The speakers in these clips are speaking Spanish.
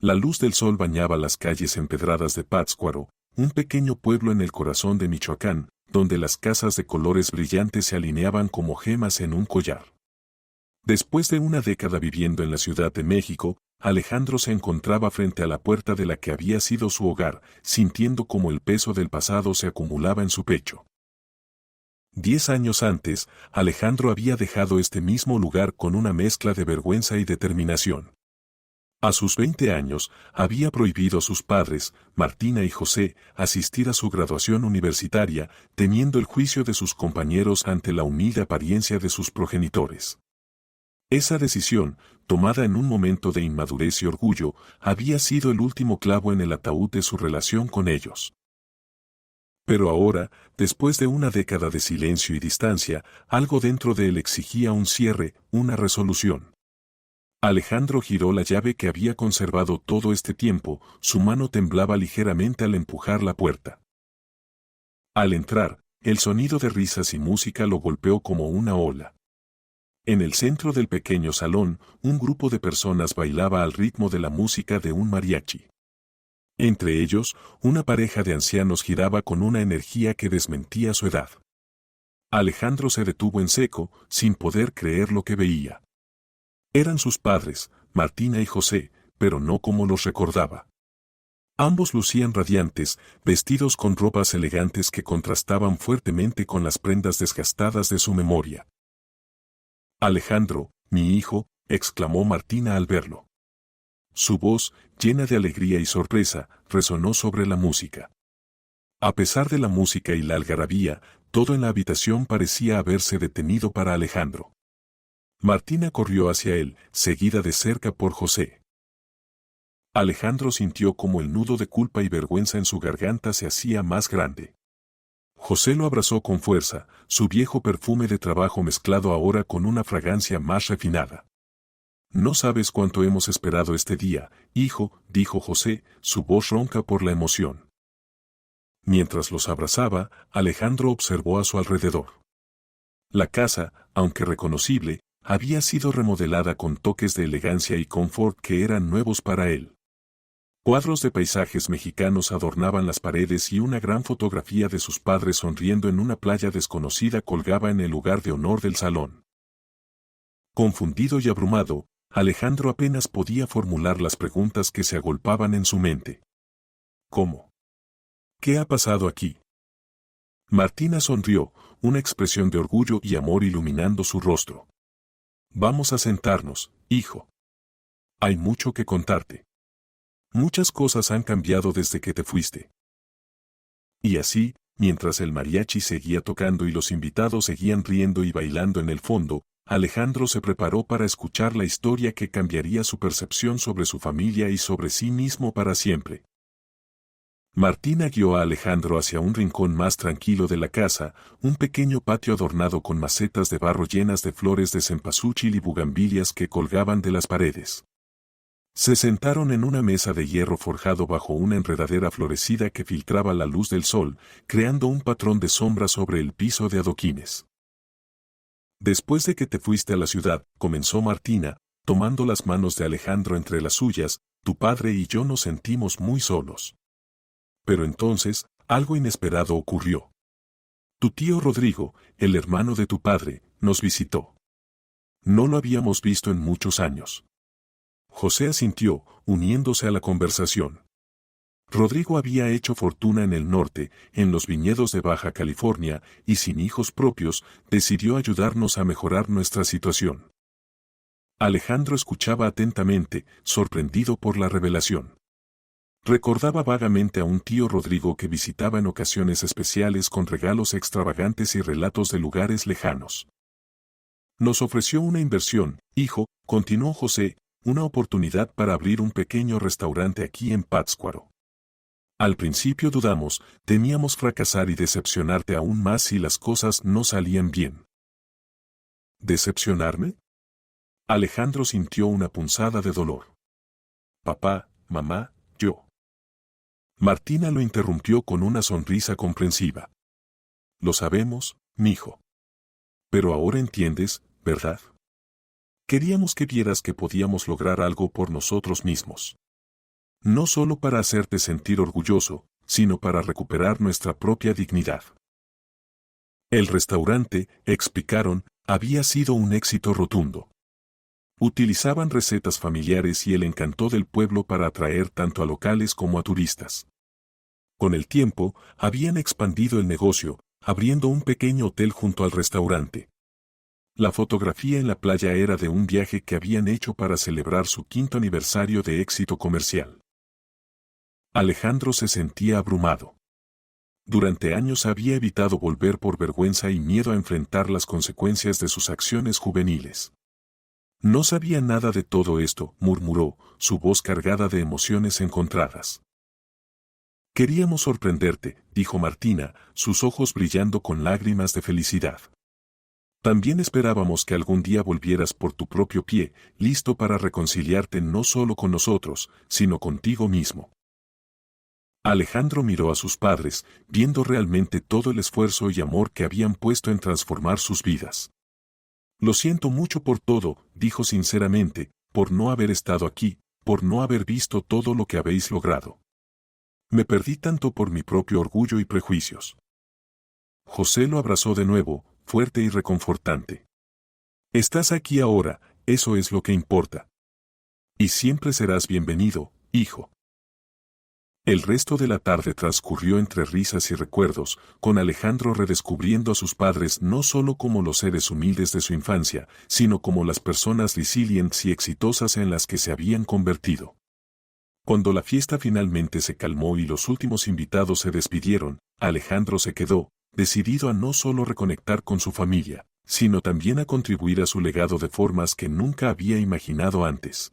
La luz del sol bañaba las calles empedradas de Pátzcuaro, un pequeño pueblo en el corazón de Michoacán, donde las casas de colores brillantes se alineaban como gemas en un collar. Después de una década viviendo en la Ciudad de México, Alejandro se encontraba frente a la puerta de la que había sido su hogar, sintiendo como el peso del pasado se acumulaba en su pecho. 10 años antes, Alejandro había dejado este mismo lugar con una mezcla de vergüenza y determinación. A sus 20 años, había prohibido a sus padres, Martina y José, asistir a su graduación universitaria, temiendo el juicio de sus compañeros ante la humilde apariencia de sus progenitores. Esa decisión, tomada en un momento de inmadurez y orgullo, había sido el último clavo en el ataúd de su relación con ellos. Pero ahora, después de una década de silencio y distancia, algo dentro de él exigía un cierre, una resolución. Alejandro giró la llave que había conservado todo este tiempo, su mano temblaba ligeramente al empujar la puerta. Al entrar, el sonido de risas y música lo golpeó como una ola. En el centro del pequeño salón, un grupo de personas bailaba al ritmo de la música de un mariachi. Entre ellos, una pareja de ancianos giraba con una energía que desmentía su edad. Alejandro se detuvo en seco, sin poder creer lo que veía. Eran sus padres, Martina y José, pero no como los recordaba. Ambos lucían radiantes, vestidos con ropas elegantes que contrastaban fuertemente con las prendas desgastadas de su memoria. «Alejandro, mi hijo», exclamó Martina al verlo. Su voz, llena de alegría y sorpresa, resonó sobre la música. A pesar de la música y la algarabía, todo en la habitación parecía haberse detenido para Alejandro. Martina corrió hacia él, seguida de cerca por José. Alejandro sintió como el nudo de culpa y vergüenza en su garganta se hacía más grande. José lo abrazó con fuerza, su viejo perfume de trabajo mezclado ahora con una fragancia más refinada. «No sabes cuánto hemos esperado este día, hijo», dijo José, su voz ronca por la emoción. Mientras los abrazaba, Alejandro observó a su alrededor. La casa, aunque reconocible, había sido remodelada con toques de elegancia y confort que eran nuevos para él. Cuadros de paisajes mexicanos adornaban las paredes y una gran fotografía de sus padres sonriendo en una playa desconocida colgaba en el lugar de honor del salón. Confundido y abrumado, Alejandro apenas podía formular las preguntas que se agolpaban en su mente. ¿Cómo? ¿Qué ha pasado aquí? Martina sonrió, una expresión de orgullo y amor iluminando su rostro. «Vamos a sentarnos, hijo. Hay mucho que contarte. Muchas cosas han cambiado desde que te fuiste». Y así, mientras el mariachi seguía tocando y los invitados seguían riendo y bailando en el fondo, Alejandro se preparó para escuchar la historia que cambiaría su percepción sobre su familia y sobre sí mismo para siempre. Martina guió a Alejandro hacia un rincón más tranquilo de la casa, un pequeño patio adornado con macetas de barro llenas de flores de cempasúchil y bugambilias que colgaban de las paredes. Se sentaron en una mesa de hierro forjado bajo una enredadera florecida que filtraba la luz del sol, creando un patrón de sombra sobre el piso de adoquines. «Después de que te fuiste a la ciudad», comenzó Martina, tomando las manos de Alejandro entre las suyas, «tu padre y yo nos sentimos muy solos. Pero entonces, algo inesperado ocurrió. Tu tío Rodrigo, el hermano de tu padre, nos visitó. No lo habíamos visto en muchos años». José asintió, uniéndose a la conversación. Rodrigo había hecho fortuna en el norte, en los viñedos de Baja California, y sin hijos propios, decidió ayudarnos a mejorar nuestra situación. Alejandro escuchaba atentamente, sorprendido por la revelación. Recordaba vagamente a un tío Rodrigo que visitaba en ocasiones especiales con regalos extravagantes y relatos de lugares lejanos. «Nos ofreció una inversión, hijo», continuó José, «una oportunidad para abrir un pequeño restaurante aquí en Pátzcuaro. Al principio dudamos, temíamos fracasar y decepcionarte aún más si las cosas no salían bien». «¿Decepcionarme?». Alejandro sintió una punzada de dolor. «Papá, mamá, yo». Martina lo interrumpió con una sonrisa comprensiva. «Lo sabemos, mijo. Pero ahora entiendes, ¿verdad? Queríamos que vieras que podíamos lograr algo por nosotros mismos». no solo para hacerte sentir orgulloso, sino para recuperar nuestra propia dignidad. El restaurante, explicaron, había sido un éxito rotundo. Utilizaban recetas familiares y el encanto del pueblo para atraer tanto a locales como a turistas. Con el tiempo, habían expandido el negocio, abriendo un pequeño hotel junto al restaurante. La fotografía en la playa era de un viaje que habían hecho para celebrar su 5º aniversario de éxito comercial. Alejandro se sentía abrumado. Durante años había evitado volver por vergüenza y miedo a enfrentar las consecuencias de sus acciones juveniles. No sabía nada de todo esto, murmuró, su voz cargada de emociones encontradas. Queríamos sorprenderte, dijo Martina, sus ojos brillando con lágrimas de felicidad. También esperábamos que algún día volvieras por tu propio pie, listo para reconciliarte no solo con nosotros, sino contigo mismo. Alejandro miró a sus padres, viendo realmente todo el esfuerzo y amor que habían puesto en transformar sus vidas. Lo siento mucho por todo, dijo sinceramente, por no haber estado aquí, por no haber visto todo lo que habéis logrado. Me perdí tanto por mi propio orgullo y prejuicios. José lo abrazó de nuevo, fuerte y reconfortante. Estás aquí ahora, eso es lo que importa. Y siempre serás bienvenido, hijo. El resto de la tarde transcurrió entre risas y recuerdos, con Alejandro redescubriendo a sus padres no solo como los seres humildes de su infancia, sino como las personas resilientes y exitosas en las que se habían convertido. Cuando la fiesta finalmente se calmó y los últimos invitados se despidieron, Alejandro se quedó, decidido a no solo reconectar con su familia, sino también a contribuir a su legado de formas que nunca había imaginado antes.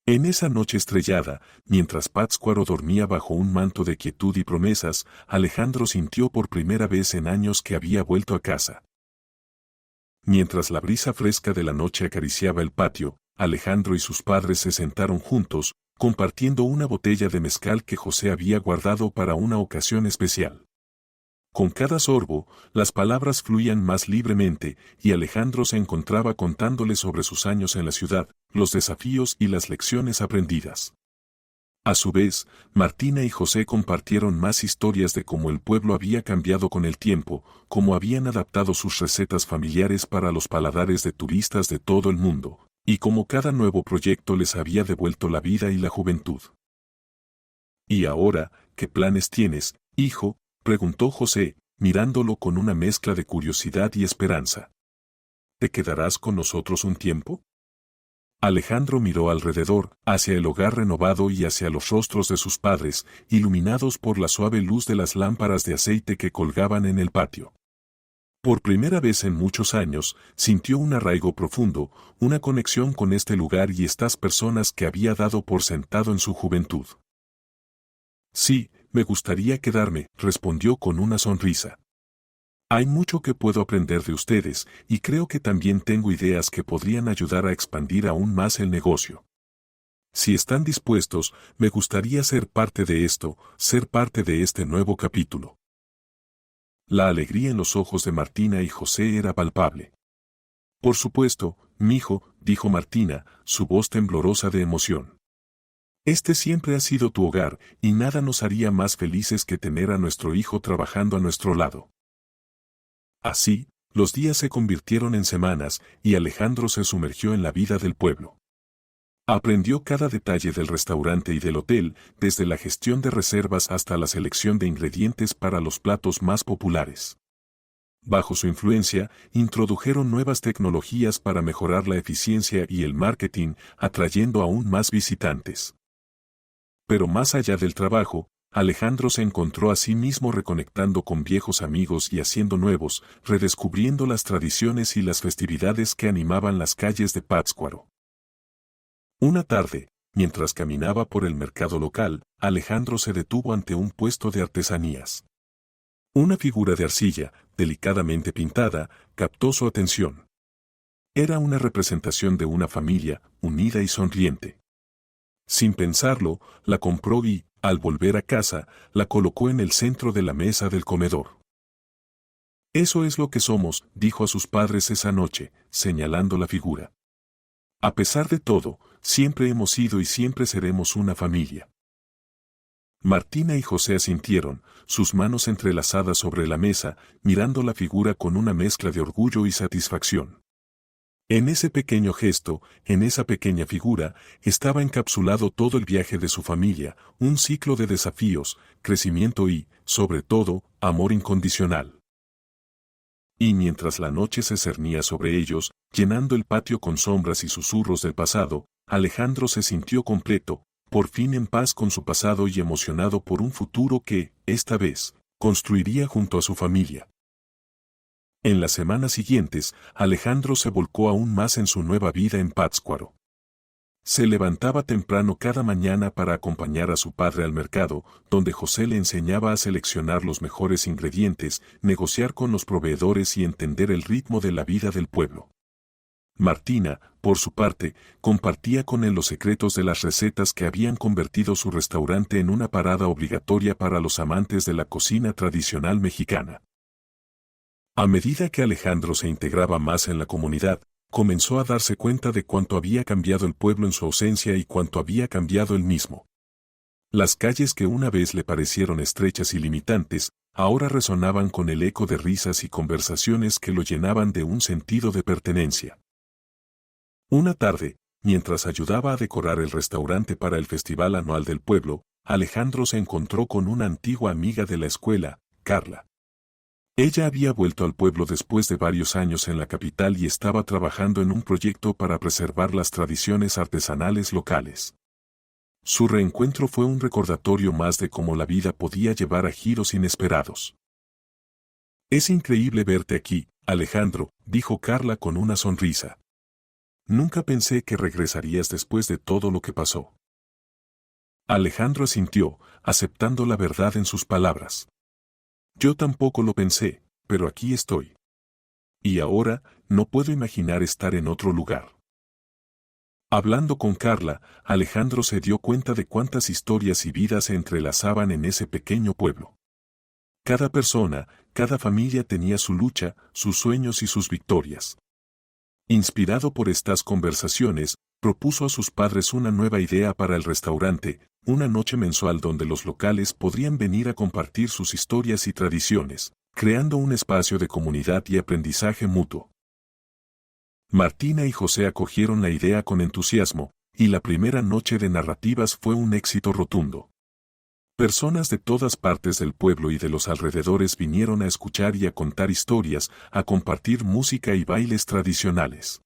En esa noche estrellada, mientras Pátzcuaro dormía bajo un manto de quietud y promesas, Alejandro sintió por primera vez en años que había vuelto a casa. Mientras la brisa fresca de la noche acariciaba el patio, Alejandro y sus padres se sentaron juntos, compartiendo una botella de mezcal que José había guardado para una ocasión especial. Con cada sorbo, las palabras fluían más libremente, y Alejandro se encontraba contándole sobre sus años en la ciudad, los desafíos y las lecciones aprendidas. A su vez, Martina y José compartieron más historias de cómo el pueblo había cambiado con el tiempo, cómo habían adaptado sus recetas familiares para los paladares de turistas de todo el mundo, y cómo cada nuevo proyecto les había devuelto la vida y la juventud. ¿Y ahora, qué planes tienes, hijo?, preguntó José, mirándolo con una mezcla de curiosidad y esperanza. ¿Te quedarás con nosotros un tiempo? Alejandro miró alrededor, hacia el hogar renovado y hacia los rostros de sus padres, iluminados por la suave luz de las lámparas de aceite que colgaban en el patio. Por primera vez en muchos años, sintió un arraigo profundo, una conexión con este lugar y estas personas que había dado por sentado en su juventud. Sí, me gustaría quedarme, respondió con una sonrisa. Hay mucho que puedo aprender de ustedes, y creo que también tengo ideas que podrían ayudar a expandir aún más el negocio. Si están dispuestos, me gustaría ser parte de esto, ser parte de este nuevo capítulo. La alegría en los ojos de Martina y José era palpable. Por supuesto, mijo, dijo Martina, su voz temblorosa de emoción. Este siempre ha sido tu hogar, y nada nos haría más felices que tener a nuestro hijo trabajando a nuestro lado. Así, los días se convirtieron en semanas, y Alejandro se sumergió en la vida del pueblo. Aprendió cada detalle del restaurante y del hotel, desde la gestión de reservas hasta la selección de ingredientes para los platos más populares. Bajo su influencia, introdujeron nuevas tecnologías para mejorar la eficiencia y el marketing, atrayendo aún más visitantes. Pero más allá del trabajo, Alejandro se encontró a sí mismo reconectando con viejos amigos y haciendo nuevos, redescubriendo las tradiciones y las festividades que animaban las calles de Pátzcuaro. Una tarde, mientras caminaba por el mercado local, Alejandro se detuvo ante un puesto de artesanías. Una figura de arcilla, delicadamente pintada, captó su atención. Era una representación de una familia, unida y sonriente. Sin pensarlo, la compró y, al volver a casa, la colocó en el centro de la mesa del comedor. Eso es lo que somos, dijo a sus padres esa noche, señalando la figura. A pesar de todo, siempre hemos sido y siempre seremos una familia. Martina y José asintieron, sus manos entrelazadas sobre la mesa, mirando la figura con una mezcla de orgullo y satisfacción. En ese pequeño gesto, en esa pequeña figura, estaba encapsulado todo el viaje de su familia, un ciclo de desafíos, crecimiento y, sobre todo, amor incondicional. Y mientras la noche se cernía sobre ellos, llenando el patio con sombras y susurros del pasado, Alejandro se sintió completo, por fin en paz con su pasado y emocionado por un futuro que, esta vez, construiría junto a su familia. En las semanas siguientes, Alejandro se volcó aún más en su nueva vida en Pátzcuaro. Se levantaba temprano cada mañana para acompañar a su padre al mercado, donde José le enseñaba a seleccionar los mejores ingredientes, negociar con los proveedores y entender el ritmo de la vida del pueblo. Martina, por su parte, compartía con él los secretos de las recetas que habían convertido su restaurante en una parada obligatoria para los amantes de la cocina tradicional mexicana. A medida que Alejandro se integraba más en la comunidad, comenzó a darse cuenta de cuánto había cambiado el pueblo en su ausencia y cuánto había cambiado él mismo. Las calles que una vez le parecieron estrechas y limitantes, ahora resonaban con el eco de risas y conversaciones que lo llenaban de un sentido de pertenencia. Una tarde, mientras ayudaba a decorar el restaurante para el festival anual del pueblo, Alejandro se encontró con una antigua amiga de la escuela, Carla. Ella había vuelto al pueblo después de varios años en la capital y estaba trabajando en un proyecto para preservar las tradiciones artesanales locales. Su reencuentro fue un recordatorio más de cómo la vida podía llevar a giros inesperados. Es increíble verte aquí, Alejandro, dijo Carla con una sonrisa. Nunca pensé que regresarías después de todo lo que pasó. Alejandro asintió, aceptando la verdad en sus palabras. Yo tampoco lo pensé, pero aquí estoy. Y ahora, no puedo imaginar estar en otro lugar. Hablando con Carla, Alejandro se dio cuenta de cuántas historias y vidas se entrelazaban en ese pequeño pueblo. Cada persona, cada familia tenía su lucha, sus sueños y sus victorias. Inspirado por estas conversaciones, propuso a sus padres una nueva idea para el restaurante, una noche mensual donde los locales podrían venir a compartir sus historias y tradiciones, creando un espacio de comunidad y aprendizaje mutuo. Martina y José acogieron la idea con entusiasmo, y la primera noche de narrativas fue un éxito rotundo. Personas de todas partes del pueblo y de los alrededores vinieron a escuchar y a contar historias, a compartir música y bailes tradicionales.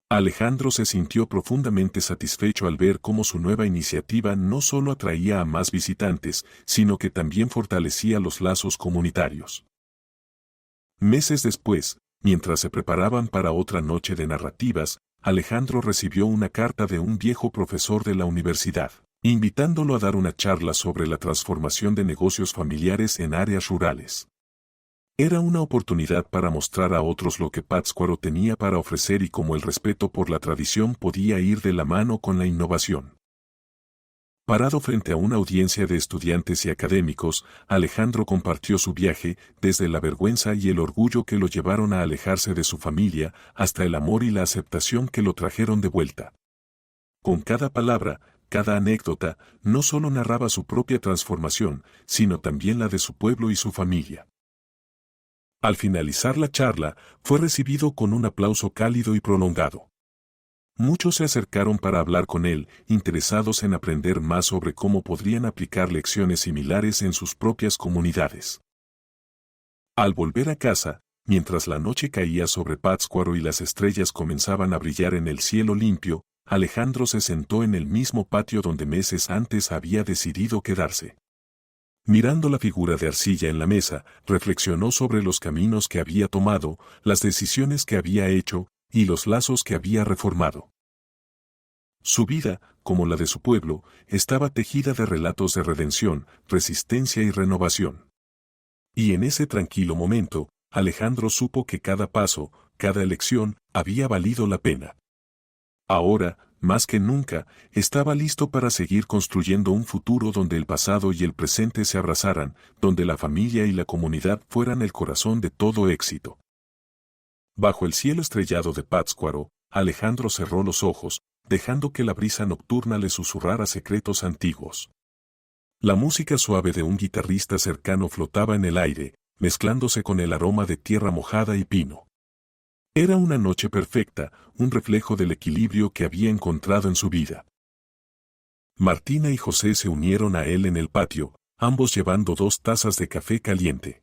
Alejandro se sintió profundamente satisfecho al ver cómo su nueva iniciativa no solo atraía a más visitantes, sino que también fortalecía los lazos comunitarios. Meses después, mientras se preparaban para otra noche de narrativas, Alejandro recibió una carta de un viejo profesor de la universidad, invitándolo a dar una charla sobre la transformación de negocios familiares en áreas rurales. Era una oportunidad para mostrar a otros lo que Pátzcuaro tenía para ofrecer y cómo el respeto por la tradición podía ir de la mano con la innovación. Parado frente a una audiencia de estudiantes y académicos, Alejandro compartió su viaje, desde la vergüenza y el orgullo que lo llevaron a alejarse de su familia, hasta el amor y la aceptación que lo trajeron de vuelta. Con cada palabra, cada anécdota, no solo narraba su propia transformación, sino también la de su pueblo y su familia. Al finalizar la charla, fue recibido con un aplauso cálido y prolongado. Muchos se acercaron para hablar con él, interesados en aprender más sobre cómo podrían aplicar lecciones similares en sus propias comunidades. Al volver a casa, mientras la noche caía sobre Pátzcuaro y las estrellas comenzaban a brillar en el cielo limpio, Alejandro se sentó en el mismo patio donde meses antes había decidido quedarse. Mirando la figura de arcilla en la mesa, reflexionó sobre los caminos que había tomado, las decisiones que había hecho, y los lazos que había reformado. Su vida, como la de su pueblo, estaba tejida de relatos de redención, resistencia y renovación. Y en ese tranquilo momento, Alejandro supo que cada paso, cada elección, había valido la pena. Ahora, más que nunca, estaba listo para seguir construyendo un futuro donde el pasado y el presente se abrazaran, donde la familia y la comunidad fueran el corazón de todo éxito. Bajo el cielo estrellado de Pátzcuaro, Alejandro cerró los ojos, dejando que la brisa nocturna le susurrara secretos antiguos. La música suave de un guitarrista cercano flotaba en el aire, mezclándose con el aroma de tierra mojada y pino. Era una noche perfecta, un reflejo del equilibrio que había encontrado en su vida. Martina y José se unieron a él en el patio, ambos llevando 2 tazas de café caliente.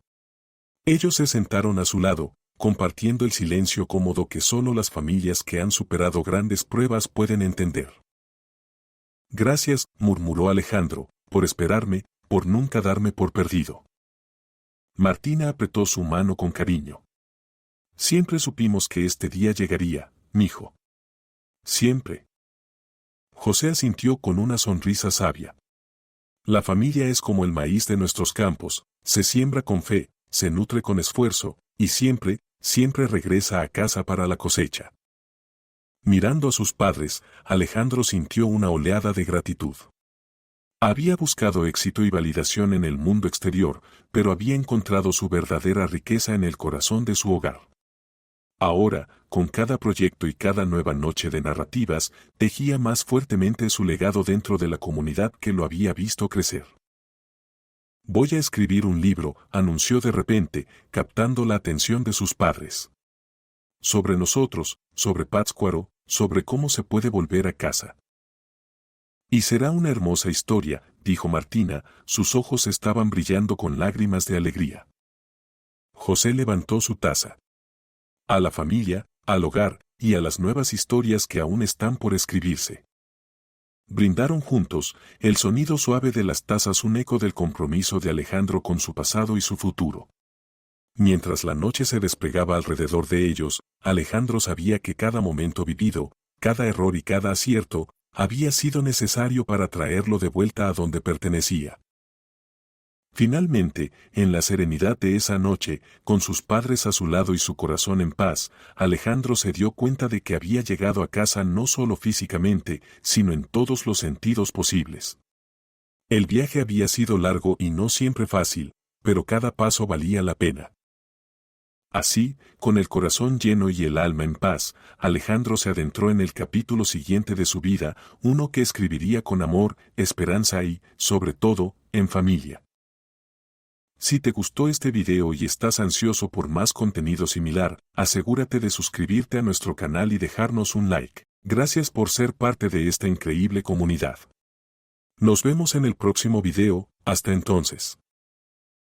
Ellos se sentaron a su lado, compartiendo el silencio cómodo que solo las familias que han superado grandes pruebas pueden entender. Gracias, murmuró Alejandro, por esperarme, por nunca darme por perdido. Martina apretó su mano con cariño. Siempre supimos que este día llegaría, mijo. Siempre. José asintió con una sonrisa sabia. La familia es como el maíz de nuestros campos, se siembra con fe, se nutre con esfuerzo, y siempre, siempre regresa a casa para la cosecha. Mirando a sus padres, Alejandro sintió una oleada de gratitud. Había buscado éxito y validación en el mundo exterior, pero había encontrado su verdadera riqueza en el corazón de su hogar. Ahora, con cada proyecto y cada nueva noche de narrativas, tejía más fuertemente su legado dentro de la comunidad que lo había visto crecer. Voy a escribir un libro, anunció de repente, captando la atención de sus padres. Sobre nosotros, sobre Pátzcuaro, sobre cómo se puede volver a casa. Y será una hermosa historia, dijo Martina, sus ojos estaban brillando con lágrimas de alegría. José levantó su taza. A la familia, al hogar, y a las nuevas historias que aún están por escribirse. Brindaron juntos, el sonido suave de las tazas un eco del compromiso de Alejandro con su pasado y su futuro. Mientras la noche se desplegaba alrededor de ellos, Alejandro sabía que cada momento vivido, cada error y cada acierto, había sido necesario para traerlo de vuelta a donde pertenecía. Finalmente, en la serenidad de esa noche, con sus padres a su lado y su corazón en paz, Alejandro se dio cuenta de que había llegado a casa no solo físicamente, sino en todos los sentidos posibles. El viaje había sido largo y no siempre fácil, pero cada paso valía la pena. Así, con el corazón lleno y el alma en paz, Alejandro se adentró en el capítulo siguiente de su vida, uno que escribiría con amor, esperanza y, sobre todo, en familia. Si te gustó este video y estás ansioso por más contenido similar, asegúrate de suscribirte a nuestro canal y dejarnos un like. Gracias por ser parte de esta increíble comunidad. Nos vemos en el próximo video, hasta entonces.